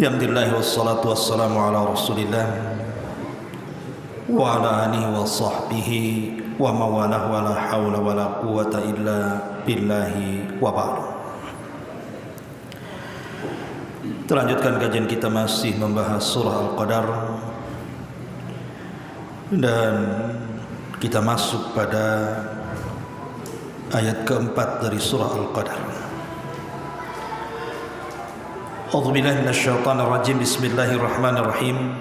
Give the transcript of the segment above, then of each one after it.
Alhamdulillah wassalatu wassalamu ala Rasulillah wa ala alihi wa sahbihi wa mawalah wa la hawla wa la quwwata illa billahi wa ba'd. Terlanjutkan kajian kita masih membahas surah Al-Qadar dan kita masuk pada ayat keempat dari surah Al-Qadar. A'udzubillahi minasyaitonir rajim. Bismillahirrahmanirrahim.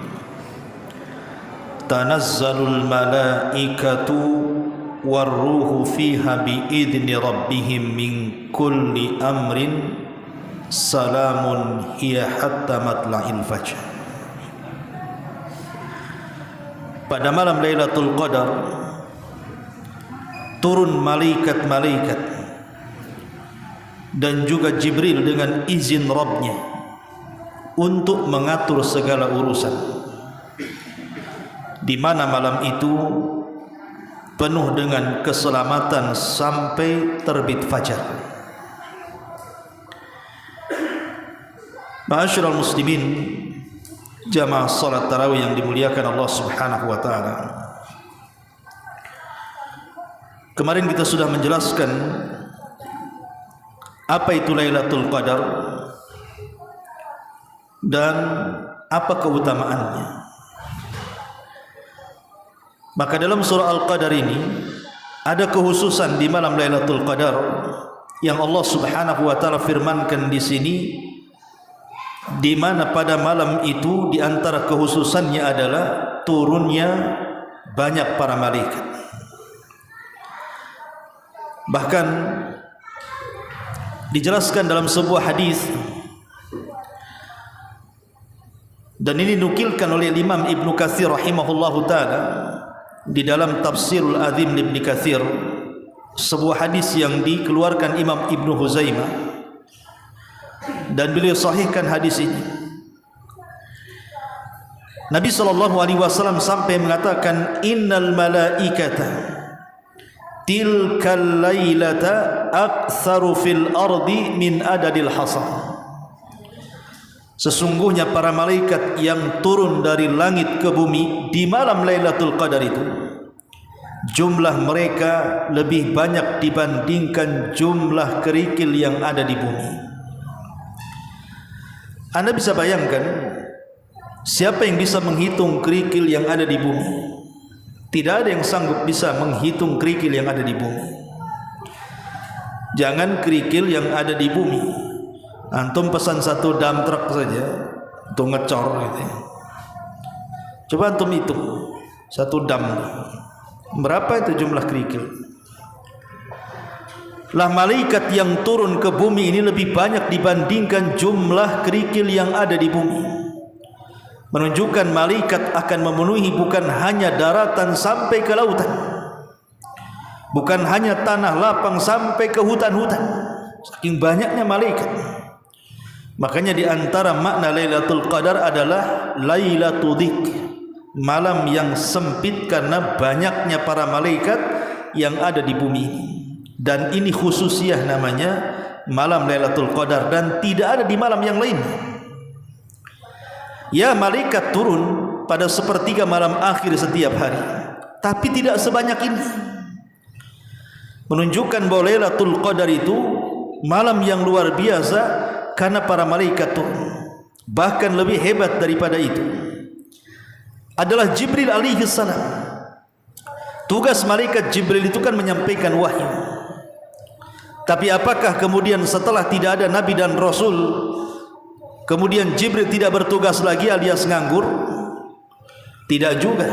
Tanazzalul malaikatu warruhu fiha biidzni rabbihim min kulli amrin salamun hiya hatta matla'il fajr. Pada malam Lailatul Qadar turun malaikat-malaikat dan juga Jibril dengan izin Rabbnya untuk mengatur segala urusan, di mana malam itu penuh dengan keselamatan sampai terbit fajar. Ma'asyiral muslimin, jamaah salat tarawih yang dimuliakan Allah Subhanahu wa taala. Kemarin kita sudah menjelaskan apa itu Lailatul Qadar dan apa keutamaannya. Maka dalam surah Al-Qadar ini ada kekhususan di malam Lailatul Qadar yang Allah Subhanahu wa taala firmankan di sini, di mana pada malam itu di antara kekhususannya adalah turunnya banyak para malaikat. Bahkan dijelaskan dalam sebuah hadis, dan ini dinukilkan oleh Imam Ibnu Katsir rahimahullahu taala di dalam Tafsirul Azim Ibnu Katsir, sebuah hadis yang dikeluarkan Imam Ibnu Huzaimah dan beliau sahihkan hadis ini. Nabi sallallahu alaihi wasallam sampai mengatakan, innal malaikata tilkal lailata aktsaru fil ardi min adadil hasa. Sesungguhnya para malaikat yang turun dari langit ke bumi di malam Lailatul Qadar itu, jumlah mereka lebih banyak dibandingkan jumlah kerikil yang ada di bumi. Anda bisa bayangkan, siapa yang bisa menghitung kerikil yang ada di bumi? Tidak ada yang sanggup bisa menghitung kerikil yang ada di bumi. Jangan kerikil yang ada di bumi, antum pesan satu dump truck saja untuk ngecor gitu. Coba antum hitung satu dam, berapa itu jumlah kerikil? Lah malaikat yang turun ke bumi ini lebih banyak dibandingkan jumlah kerikil yang ada di bumi. Menunjukkan malaikat akan memenuhi bukan hanya daratan sampai ke lautan, bukan hanya tanah lapang sampai ke hutan-hutan. Saking banyaknya malaikat. Makanya di antara makna Lailatul Qadar adalah Lailatul Dzikr, malam yang sempit karena banyaknya para malaikat yang ada di bumi ini. Dan ini khususiyah namanya malam Lailatul Qadar, dan tidak ada di malam yang lain. Ya, malaikat turun pada sepertiga malam akhir setiap hari, tapi tidak sebanyak ini. Menunjukkan bahwa Lailatul Qadar itu malam yang luar biasa karena para malaikat turun. Bahkan lebih hebat daripada itu adalah Jibril alaihi salam. Tugas malaikat Jibril itu kan menyampaikan wahyu. Tapi apakah kemudian setelah tidak ada nabi dan rasul, kemudian Jibril tidak bertugas lagi alias nganggur? Tidak juga.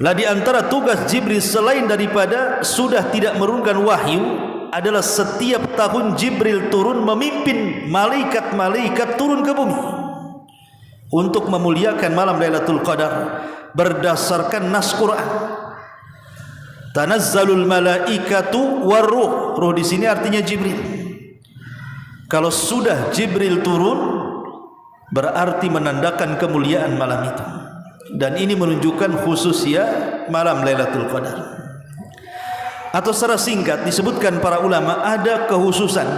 Lah di antara tugas Jibril selain daripada sudah tidak menurunkan wahyu adalah setiap tahun Jibril turun memimpin malaikat-malaikat turun ke bumi untuk memuliakan malam Lailatul Qadar berdasarkan nas Quran. Tanazzalul malaikatu warruh. Ruh di sini artinya Jibril. Kalau sudah Jibril turun berarti menandakan kemuliaan malam itu. Dan ini menunjukkan khususnya malam Lailatul Qadar. Atau secara singkat disebutkan para ulama ada kekhususan,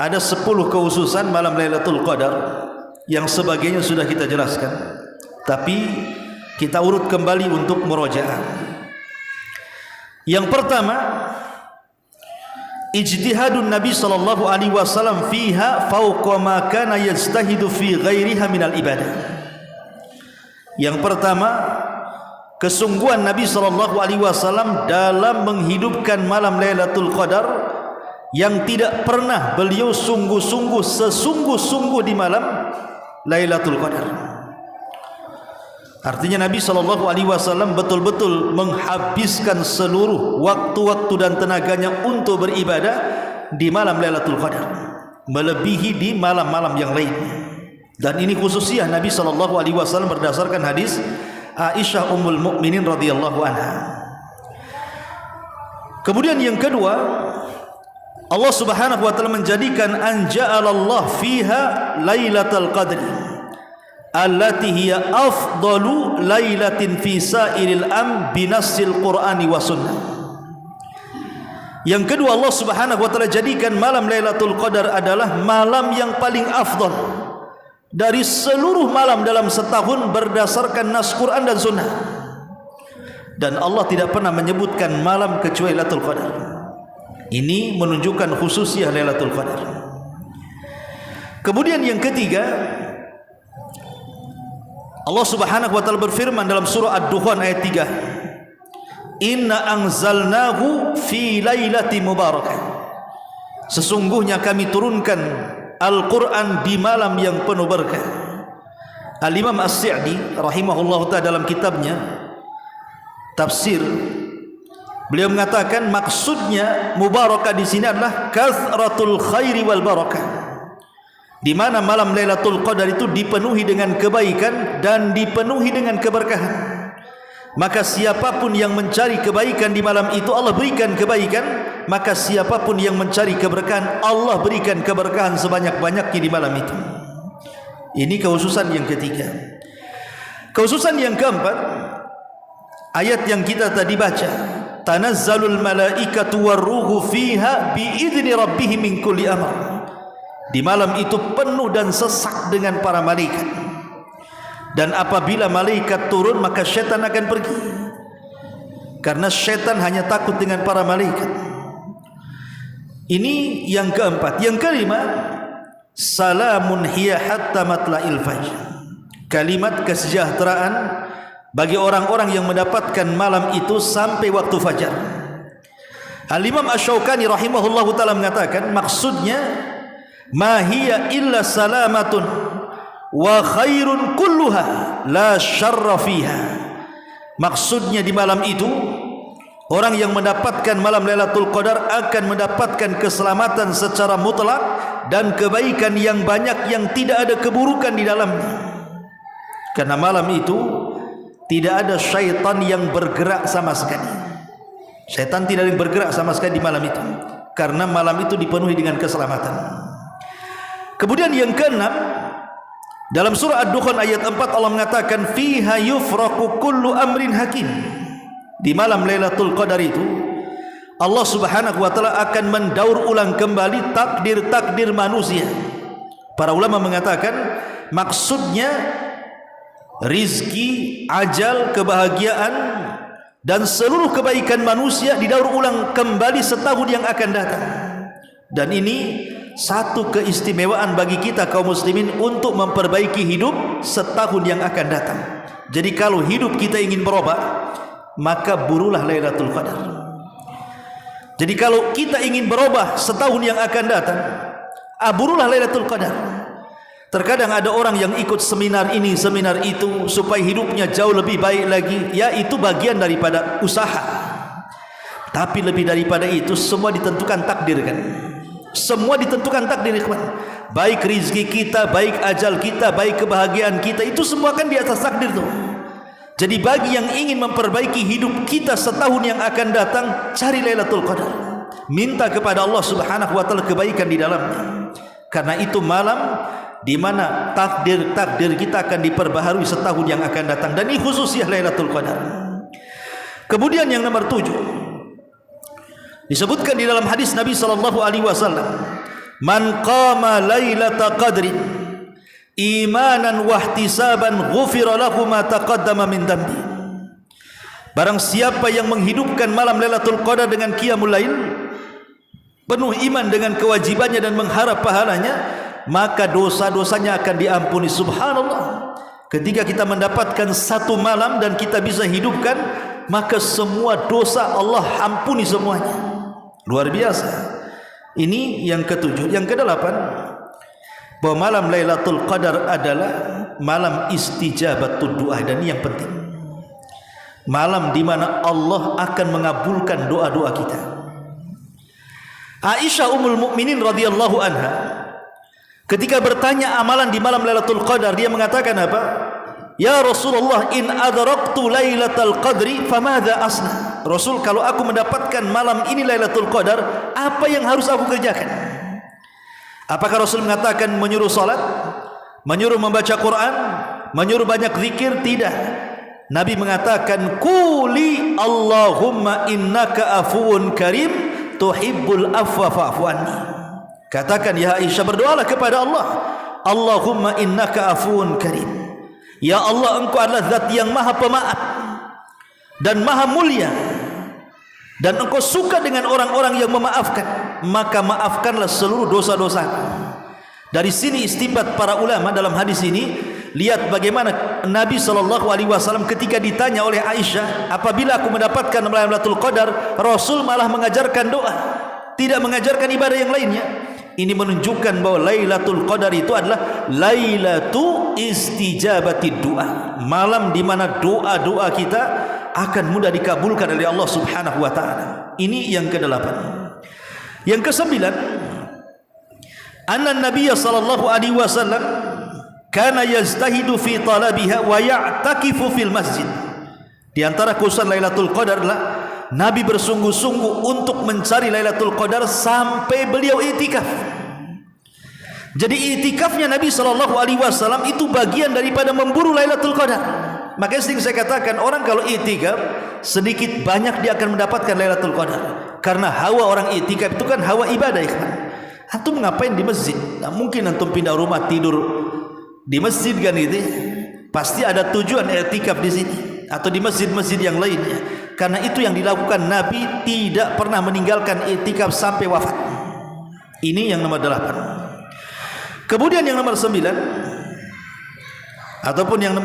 ada 10 kekhususan malam Lailatul Qadar Yang sebagainya sudah kita jelaskan, tapi kita urut kembali untuk murojaah. Yang pertama, ijtihadun Nabi sallallahu alaihi wasallam fiha fawqa ma kana yajtahidu fi ghairiha minal ibadah. Yang pertama, kesungguhan Nabi sallallahu alaihi wasallam dalam menghidupkan malam Lailatul Qadar yang tidak pernah beliau sungguh-sungguh sesungguh-sungguh di malam Lailatul Qadar. Artinya Nabi SAW betul-betul menghabiskan seluruh waktu-waktu dan tenaganya untuk beribadah di malam Lailatul Qadar, melebihi di malam-malam yang lainnya. Dan ini khususiyah Nabi SAW berdasarkan hadis Aisyah Ummul Mukminin radhiyallahu anha. Kemudian yang kedua, Allah Subhanahu wa taala menjadikan anja'alallah fiha Lailatul Qadri allati hiya afdalu lailatin fi sa'iril am binassil Qur'ani wa sunnah. Yang kedua, Allah Subhanahu wa taala jadikan malam Lailatul Qadar adalah malam yang paling afdal dari seluruh malam dalam setahun berdasarkan nas Quran dan sunnah. Dan Allah tidak pernah menyebutkan malam kecuali Lailatul Qadar. Ini menunjukkan khususiyah Lailatul Qadar. Kemudian yang ketiga, Allah Subhanahu wa taala berfirman dalam surah Ad-Dukhan ayat 3, Inna anzalnahu fi lailati mubarakah. Sesungguhnya kami turunkan Al-Quran di malam yang penuh berkah. Al-Imam As-Sa'di rahimahullah ta'ala dalam kitabnya Tafsir, beliau mengatakan maksudnya mubarakah di sini adalah kathratul khairi wal barakah, di mana malam Lailatul Qadar itu dipenuhi dengan kebaikan dan dipenuhi dengan keberkahan. Maka siapapun yang mencari kebaikan di malam itu Allah berikan kebaikan, maka siapapun yang mencari keberkahan Allah berikan keberkahan sebanyak-banyaknya di malam itu. Ini kekhususan yang ketiga. Kekhususan yang keempat, ayat yang kita tadi baca, tanazzalul malaikatu warruhu fiha biidzni rabbihim min kulli amr. Di malam itu penuh dan sesak dengan para malaikat. Dan apabila malaikat turun maka syaitan akan pergi, karena syaitan hanya takut dengan para malaikat. Ini yang keempat. Yang kelima, salamun hiya hatta matla'il fajr. Kalimat kesejahteraan bagi orang-orang yang mendapatkan malam itu sampai waktu fajar. Al-Imam Asy-Syaukani rahimahullahu ta'ala mengatakan maksudnya ma hiya illa salamatun wa khairun kulluha la syarra fiha. Maksudnya di malam itu orang yang mendapatkan malam Lailatul Qadar akan mendapatkan keselamatan secara mutlak dan kebaikan yang banyak yang tidak ada keburukan di dalamnya. Karena malam itu tidak ada syaitan yang bergerak sama sekali. Syaitan tidak ada yang bergerak sama sekali di malam itu, karena malam itu dipenuhi dengan keselamatan. Kemudian yang keenam, dalam surah Ad-Dukhan ayat 4 Allah mengatakan fiha yufraqu kullu amrin hakim. Di malam Lailatul Qadar itu Allah Subhanahu wa taala akan mendaur ulang kembali takdir-takdir manusia. Para ulama mengatakan maksudnya rizki, ajal, kebahagiaan dan seluruh kebaikan manusia didaur ulang kembali setahun yang akan datang. Dan ini satu keistimewaan bagi kita kaum muslimin untuk memperbaiki hidup setahun yang akan datang. Jadi kalau hidup kita ingin berubah, maka burulah Lailatul Qadar. Jadi kalau kita ingin berubah setahun yang akan datang, burulah Lailatul Qadar. Terkadang ada orang yang ikut seminar ini, seminar itu supaya hidupnya jauh lebih baik lagi. Ya, itu bagian daripada usaha. Tapi lebih daripada itu semua ditentukan takdir kan. Semua ditentukan takdir ikhwan. Baik rizki kita, baik ajal kita, baik kebahagiaan kita, itu semua kan di atas takdir tuh. Jadi bagi yang ingin memperbaiki hidup kita setahun yang akan datang, cari Lailatul Qadar. Minta kepada Allah Subhanahu wa taala kebaikan di dalamnya. Karena itu malam di mana takdir-takdir kita akan diperbaharui setahun yang akan datang, dan ini khususnya Lailatul Qadar. Kemudian yang nomor 7 disebutkan di dalam hadis Nabi sallallahu alaihi wasallam, man qama lailatul qadri imanan wahtisaban ghufira lahu ma taqaddama min dambi. Barang siapa yang menghidupkan malam Lailatul Qadar dengan qiyamul lail, penuh iman dengan kewajibannya dan mengharap pahalanya, maka dosa-dosanya akan diampuni. Subhanallah. Ketika kita mendapatkan satu malam dan kita bisa hidupkan, maka semua dosa Allah ampuni semuanya. Luar biasa. Ini yang ketujuh. Yang kedelapan, bahwa malam Lailatul Qadar adalah malam istijabatud doa, dan ini yang penting. Malam di mana Allah akan mengabulkan doa-doa kita. Aisyah Ummul Mukminin radhiyallahu anha ketika bertanya amalan di malam Lailatul Qadar, dia mengatakan apa? Ya Rasulullah, in adraktu Lailatul Qadri famadza asna? Rasul, kalau aku mendapatkan malam ini Lailatul Qadar, apa yang harus aku kerjakan? Apakah Rasul mengatakan menyuruh salat, menyuruh membaca Quran, menyuruh banyak zikir? Tidak. Nabi mengatakan, quli Allahumma innaka afuwun karim tuhibbul afwa fa'fu anni. Katakan, ya Aisyah, berdoalah kepada Allah, Allahumma innaka afuwun karim. Ya Allah, engkau adalah zat yang maha pemaaf dan maha mulia, dan engkau suka dengan orang-orang yang memaafkan, maka maafkanlah seluruh dosa-dosa. Dari sini istinbat para ulama dalam hadis ini. Lihat bagaimana Nabi SAW ketika ditanya oleh Aisyah, apabila aku mendapatkan malam Lailatul Qadar, Rasul malah mengajarkan doa, tidak mengajarkan ibadah yang lainnya. Ini menunjukkan bahwa Lailatul Qadar itu adalah Lailatu Istijabatid Doa, malam di mana doa-doa kita akan mudah dikabulkan oleh Allah Subhanahu wa taala. Ini yang ke-8. Yang ke-9, anna Nabiy sallallahu alaihi wasallam kana yajtahidu fi talabiha wa ya'takifu fil masjid. Di antara khususan Lailatul Qadar adalah Nabi bersungguh-sungguh untuk mencari Lailatul Qadar sampai beliau itikaf. Jadi itikafnya Nabi SAW itu bagian daripada memburu Lailatul Qadar. Makanya sering saya katakan, orang kalau itikaf sedikit banyak dia akan mendapatkan Lailatul Qadar, karena hawa orang itikaf itu kan hawa ibadah, ya kan? Antum ngapain di masjid? Nah, mungkin antum pindah rumah tidur di masjid kan gitu, pasti ada tujuan i'tikaf di sini atau di masjid-masjid yang lainnya. Karena itu yang dilakukan Nabi, tidak pernah meninggalkan i'tikaf sampai wafat. Ini yang nomor 8. Kemudian yang nomor 9, ataupun yang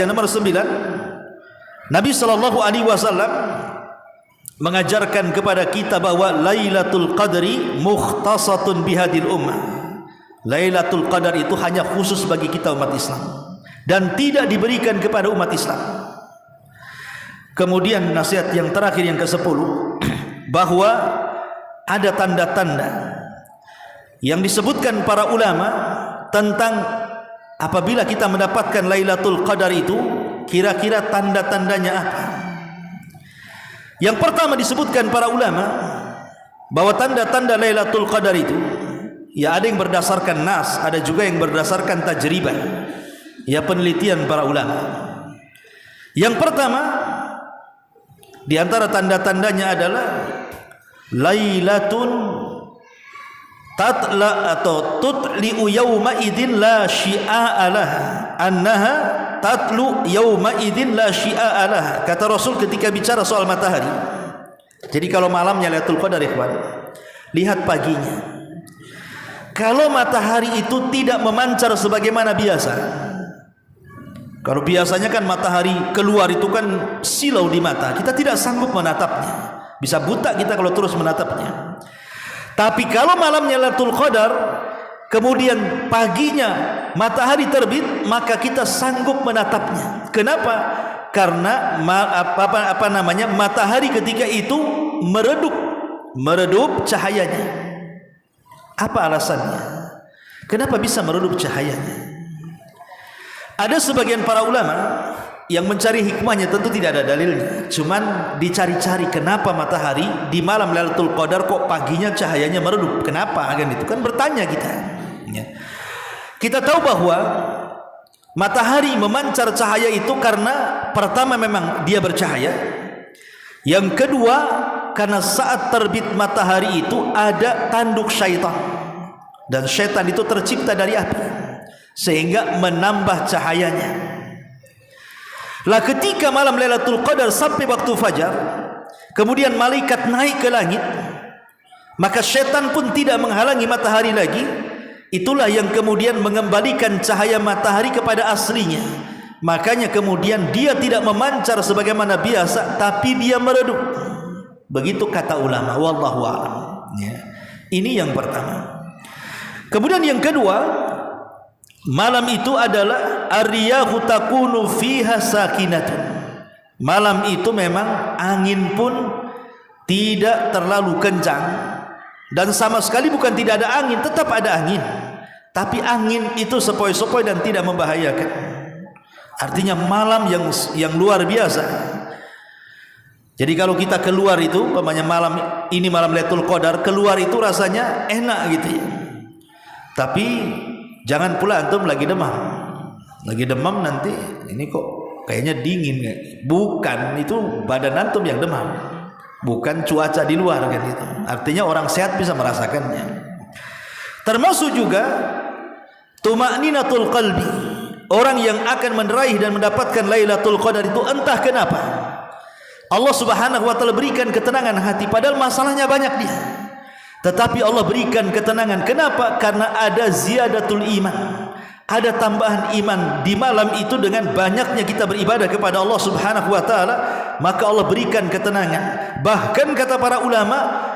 nomor 9, Nabi SAW mengajarkan kepada kita bahwa Lailatul Qadri mukhtasatun bihadil ummah. Lailatul Qadar itu hanya khusus bagi kita umat Islam dan tidak diberikan kepada umat Islam. Kemudian nasihat yang terakhir, yang ke-10, bahwa ada tanda-tanda yang disebutkan para ulama tentang apabila kita mendapatkan Lailatul Qadar itu, kira-kira tanda-tandanya apa. Yang pertama disebutkan para ulama bahwa tanda-tanda Lailatul Qadar itu, ya ada yang berdasarkan nas, ada juga yang berdasarkan tajribah, ya penelitian para ulama. Yang pertama di antara tanda-tandanya adalah Lailatun tatla atau tutli'u yawma idin la syi'a laha, annaha tatlu yawma idin la syi'a laha. Kata Rasul ketika bicara soal matahari. Jadi kalau malamnya Lailatul Qadar, ikhwan, lihat paginya. Kalau matahari itu tidak memancar sebagaimana biasa, kalau biasanya kan matahari keluar itu kan silau di mata, kita tidak sanggup menatapnya, bisa buta kita kalau terus menatapnya. Tapi kalau malamnya Lailatul Qadar, kemudian paginya matahari terbit, maka kita sanggup menatapnya. Kenapa? Karena matahari ketika itu meredup cahayanya. Apa alasannya? Kenapa bisa meredup cahayanya? Ada sebagian para ulama yang mencari hikmahnya, tentu tidak ada dalilnya, cuman dicari-cari kenapa matahari di malam Lailatul Qadar kok paginya cahayanya meredup. Kenapa? Kan itu kan bertanya kita. Kita tahu bahwa matahari memancar cahaya itu karena pertama memang dia bercahaya. Yang kedua, karena saat terbit matahari itu ada tanduk syaitan, dan syaitan itu tercipta dari api, sehingga menambah cahayanya. Lah ketika malam Lailatul Qadar sampai waktu fajar, kemudian malaikat naik ke langit, maka syaitan pun tidak menghalangi matahari lagi. Itulah yang kemudian mengembalikan cahaya matahari kepada aslinya. Makanya kemudian dia tidak memancar sebagaimana biasa, tapi dia meredup. Begitu kata ulama, wallahu a'lam. Ya. Ini yang pertama. Kemudian yang kedua, malam itu adalah ar-riyahu takunu fiha sakinatun. Malam itu memang angin pun tidak terlalu kencang, dan sama sekali bukan tidak ada angin, tetap ada angin. Tapi angin itu sepoi-sepoi dan tidak membahayakan. Artinya malam yang luar biasa. Jadi kalau kita keluar itu, umpamanya malam ini malam Lailatul Qadar, keluar itu rasanya enak gitu ya. Tapi jangan pula antum lagi demam. Lagi demam nanti ini kok kayaknya dingin. Bukan, itu badan antum yang demam. Bukan cuaca di luar kan itu. Artinya orang sehat bisa merasakannya. Termasuk juga tuma'ninatul qalbi. Orang yang akan meraih dan mendapatkan Lailatul Qadar itu entah kenapa Allah Subhanahu wa taala berikan ketenangan hati, padahal masalahnya banyak dia. Tetapi Allah berikan ketenangan. Kenapa? Karena ada ziyadatul iman. Ada tambahan iman di malam itu dengan banyaknya kita beribadah kepada Allah Subhanahu wa taala, maka Allah berikan ketenangan. Bahkan kata para ulama,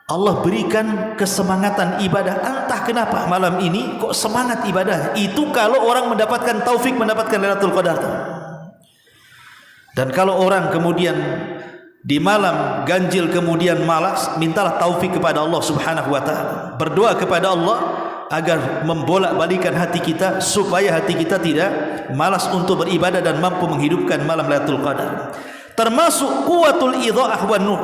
Allah berikan kesemangatan ibadah. Entah kenapa malam ini kok semangat ibadah. Itu kalau orang mendapatkan taufik mendapatkan Lailatul Qadar. Dan kalau orang kemudian di malam ganjil kemudian malas, mintalah taufik kepada Allah Subhanahu wa taala. Berdoa kepada Allah agar membolak-balikan hati kita supaya hati kita tidak malas untuk beribadah dan mampu menghidupkan malam Lailatul Qadar. Termasuk kuwatul idha'ah wan nur.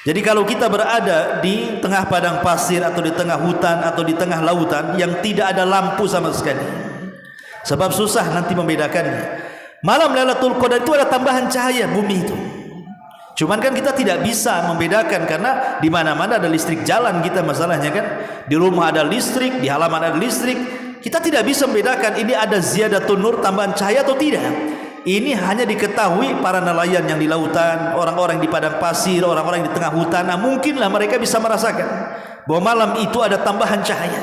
Jadi kalau kita berada di tengah padang pasir atau di tengah hutan atau di tengah lautan yang tidak ada lampu sama sekali, sebab susah nanti membedakannya. Malam Lailatul Qadar itu ada tambahan cahaya bumi itu. Cuman kan kita tidak bisa membedakan karena di mana-mana ada listrik jalan kita masalahnya kan. Di rumah ada listrik, di halaman ada listrik. Kita tidak bisa membedakan ini ada ziyadatun nur, tambahan cahaya atau tidak. Ini hanya diketahui para nelayan yang di lautan, orang-orang di padang pasir, orang-orang di tengah hutan. Nah, mungkinlah mereka bisa merasakan bahwa malam itu ada tambahan cahaya.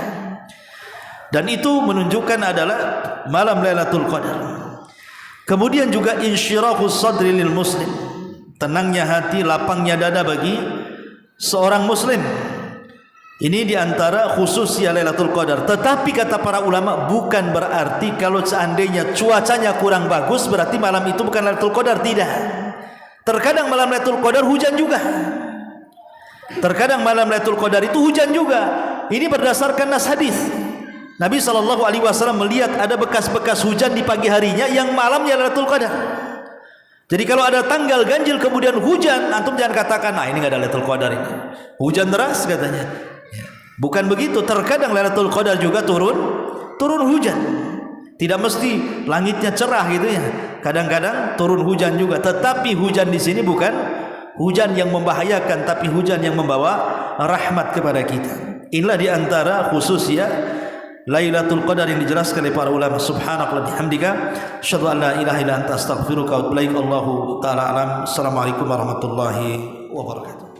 Dan itu menunjukkan adalah malam Lailatul Qadar. Kemudian juga insyirahus sadri lil muslim, tenangnya hati, lapangnya dada bagi seorang muslim. Ini diantara khususnya Lailatul Qadar. Tetapi kata para ulama, bukan berarti kalau seandainya cuacanya kurang bagus berarti malam itu bukan Lailatul Qadar. Tidak. Terkadang malam Lailatul Qadar hujan juga. Terkadang malam Lailatul Qadar itu hujan juga. Ini berdasarkan nas hadis. Nabi SAW melihat ada bekas-bekas hujan di pagi harinya yang malamnya Lailatul Qadar. Jadi kalau ada tanggal ganjil kemudian hujan, antum jangan katakan, nah ini nggak ada Lailatul Qadar ini. Hujan deras katanya. Bukan begitu. Terkadang Lailatul Qadar juga turun hujan. Tidak mesti langitnya cerah gitu ya. Kadang-kadang turun hujan juga. Tetapi hujan di sini bukan hujan yang membahayakan, tapi hujan yang membawa rahmat kepada kita. Inilah diantara khususnya Lailatul Qadar yang dijelaskan oleh para ulama. Subhanallah bihamdika asyhadu an la ilaha illa anta astaghfiruka wa atubu ilaik. Allahu taala alam. Assalamualaikum warahmatullahi wabarakatuh.